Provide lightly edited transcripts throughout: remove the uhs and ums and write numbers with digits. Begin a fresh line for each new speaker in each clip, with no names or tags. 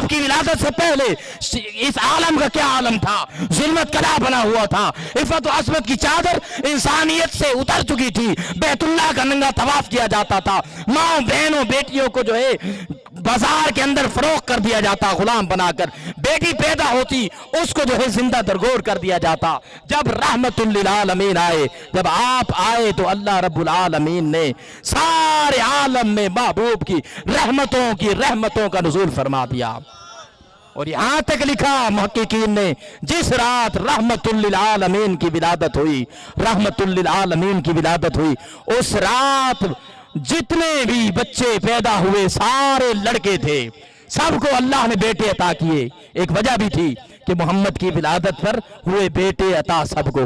آپ کی ولادت سے پہلے اس عالم کا کیا عالم تھا، ظلمت کلا بنا ہوا تھا، عفت و عصمت کی چادر انسانیت سے اتر چکی تھی، بیت اللہ کا ننگا طواف کیا جاتا تھا، ماں بہنوں بیٹیوں کو جو ہے بازار کے اندر فروخت کر دیا جاتا غلام بنا کر، بیٹی پیدا ہوتی اس کو جو ہے زندہ درگور کر دیا جاتا۔ جب رحمت للعالمین آئے، جب آپ آئے تو اللہ رب العالمین نے سارے عالم میں محبوب کی رحمتوں کا نزول فرما دیا۔ اور یہاں تک لکھا محققین نے، جس رات رحمت للعالمین کی ولادت ہوئی اس رات جتنے بھی بچے پیدا ہوئے سارے لڑکے تھے، سب کو اللہ نے بیٹے عطا کیے۔ ایک وجہ بھی تھی کہ محمد کی ولادت پر ہوئے بیٹے عطا سب کو۔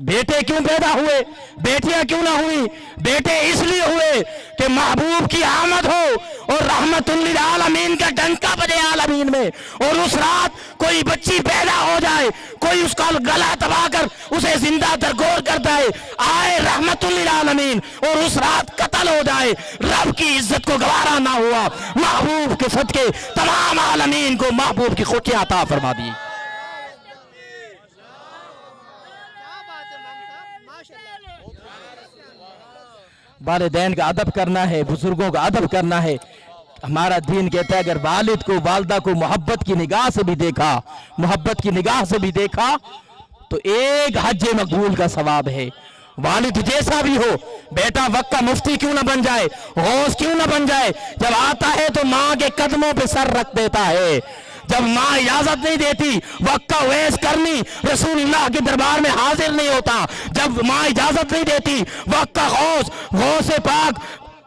بیٹے کیوں پیدا ہوئے، بیٹیاں کیوں نہ ہوئی؟ بیٹے اس لیے ہوئے کہ محبوب کی آمد ہو اور رحمت للعالمین کا ڈنکا بجے عالمین میں، اور اس رات کوئی بچی پیدا ہو جائے، کوئی اس کا گلا دبا کر اسے زندہ درگور کرتا ہے، آئے رحمت للعالمین اور اس رات قتل ہو جائے، رب کی عزت کو گوارا نہ ہوا، محبوب کے صدقے تمام عالمین کو محبوب کی خوشیاں عطا فرما دی۔ والدین کا ادب کرنا ہے، بزرگوں کا ادب کرنا ہے۔ ہمارا دین کہتا ہے اگر والد کو والدہ کو محبت کی نگاہ سے بھی دیکھا تو ایک حج مقبول کا ثواب ہے۔ والد جیسا بھی ہو، بیٹا وقت کا مفتی کیوں نہ بن جائے، غوث کیوں نہ بن جائے، جب آتا ہے تو ماں کے قدموں پہ سر رکھ دیتا ہے۔ جب ماں اجازت نہیں دیتی وقت کا ویس کرنی رسول اللہ کے دربار میں حاضر نہیں ہوتا، جب ماں اجازت نہیں دیتی وقت کا غوث پاک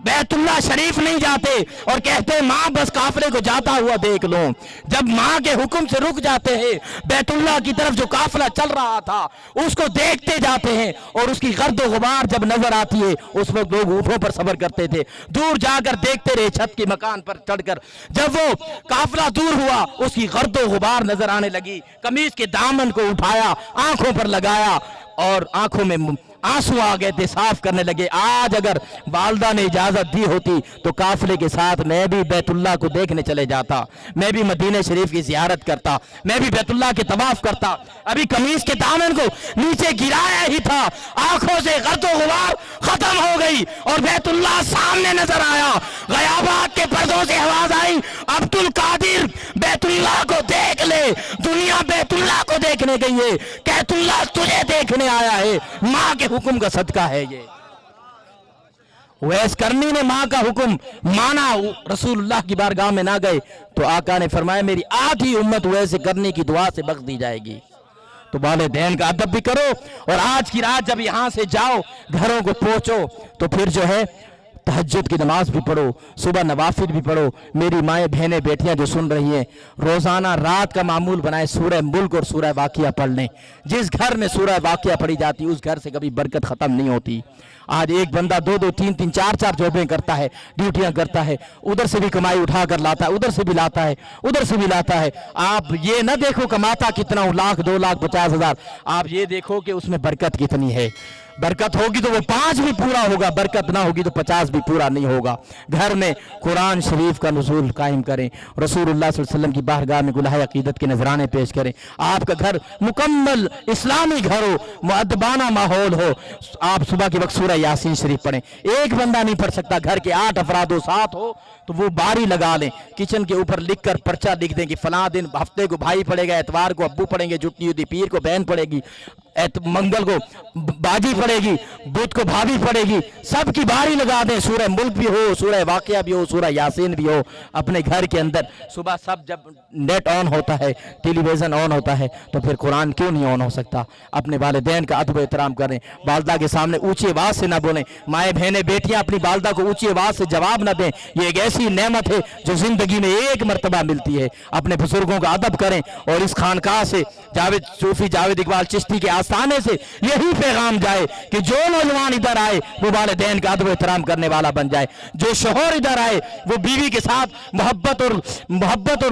بیت اللہ شریف نہیں جاتے اور کہتے ماں بس قافلے کو جاتا ہوا دیکھ لو، جب ماں کے حکم سے رک جاتے ہیں بیت اللہ کی طرف جو قافلہ چل رہا تھا اس کو دیکھتے جاتے ہیں، اور اس کی گرد و غبار جب نظر آتی ہے اس وقت لوگ اونٹوں پر صبر کرتے تھے، دور جا کر دیکھتے رہے چھت کے مکان پر چڑھ کر، جب وہ قافلہ دور ہوا اس کی گرد و غبار نظر آنے لگی، قمیص کے دامن کو اٹھایا، آنکھوں پر لگایا اور آنکھوں میں آنسو آ گئے تھے، صاف کرنے لگے۔ آج اگر والدہ نے اجازت دی ہوتی تو قافلے کے ساتھ میں بھی بیت اللہ کو دیکھنے چلے جاتا، میں بھی مدینہ شریف کی زیارت کرتا، میں بھی بیت اللہ کے طواف کرتا۔ ابھی قمیص کے دامن کو نیچے گرایا ہی تھا، آنکھوں سے گرد و غبار ختم ہو گئی اور بیت اللہ سامنے نظر آیا، غیابات کے پردوں سے آواز آئی عبد القادر بیت اللہ کو دیکھ لے، دنیا بیت اللہ کو دیکھنے گئی ہے، بیت اللہ تجھے دیکھنے آیا ہے، ماں کے حکم کا صدقہ ہے یہ۔ ویس کرنی نے ماں کا حکم مانا، رسول اللہ کی بارگاہ میں نہ گئے تو آقا نے فرمایا میری آدھی امت ویسے کرنی کی دعا سے بخش دی جائے گی۔ تو والدین کا ادب بھی کرو، اور آج کی رات جب یہاں سے جاؤ گھروں کو پہنچو تو پھر جو ہے تہجد کی نماز بھی پڑھو، صبح نوافل بھی پڑھو۔ میری مائیں بہنیں بیٹیاں جو سن رہی ہیں روزانہ رات کا معمول بنائے سورہ ملک اور سورہ واقعہ پڑھ لیں۔ جس گھر میں سورہ واقعہ پڑھی جاتی اس گھر سے کبھی برکت ختم نہیں ہوتی۔ آج ایک بندہ دو تین چار جابیں کرتا ہے، ڈیوٹیاں کرتا ہے، ادھر سے بھی کمائی اٹھا کر لاتا ہے، ادھر سے بھی لاتا ہے، ادھر سے بھی لاتا ہے۔ آپ یہ نہ دیکھو کماتا کتنا ہوں، 1,00,000 2,50,000، آپ یہ دیکھو کہ اس میں برکت کتنی ہے۔ برکت ہوگی تو وہ 5 بھی پورا ہوگا، برکت نہ ہوگی تو 50 بھی پورا نہیں ہوگا۔ گھر میں قرآن شریف کا نزول قائم کریں، رسول اللہ صلی اللہ علیہ وسلم کی بارگاہ میں گلہائے عقیدت کے نذرانے پیش کریں۔ آپ کا گھر مکمل اسلامی گھر ہو، مؤدبانہ ماحول ہو۔ آپ صبح کے وقت سورہ یاسین شریف پڑھیں، ایک بندہ نہیں پڑھ سکتا، گھر کے 8 افراد و ساتھ ہو تو وہ باری لگا لیں، کچن کے اوپر لکھ کر پرچہ لکھ دیں کہ فلاں دن ہفتے کو بھائی پڑھے گا، اتوار کو ابو پڑھیں گے، جھٹی ہوتی پیر کو بہن پڑھے گی، منگل کو باجی پڑھے گی، بدھ کو بھابھی پڑھے گی، سب کی باری لگا دیں۔ سورہ ملک بھی ہو، سورہ واقعہ بھی ہو، سورہ یاسین بھی ہو اپنے گھر کے اندر۔ صبح سب جب نیٹ آن ہوتا ہے، ٹیلی ویژن آن ہوتا ہے تو پھر قرآن کیوں نہیں آن ہو سکتا؟ اپنے والدین کا ادب و احترام کریں، والدہ کے سامنے اونچی آواز سے نہ بولیں، مائیں بہنیں بیٹیاں اپنی والدہ کو اونچی آواز سے جواب نہ دیں، یہ ایک ایسی نعمت ہے جو زندگی میں ایک مرتبہ ملتی ہے۔ اپنے بزرگوں کا ادب کریں، اور اس خانقاہ سے صوفی جاوید اقبال چشتی کے آستانے سے یہی پیغام جائے کہ جو نوجوان ادھر آئے وہ والدین کا ادب و احترام کرنے والا بن جائے، جو شوہر ادھر آئے وہ بیوی کے ساتھ محبت اور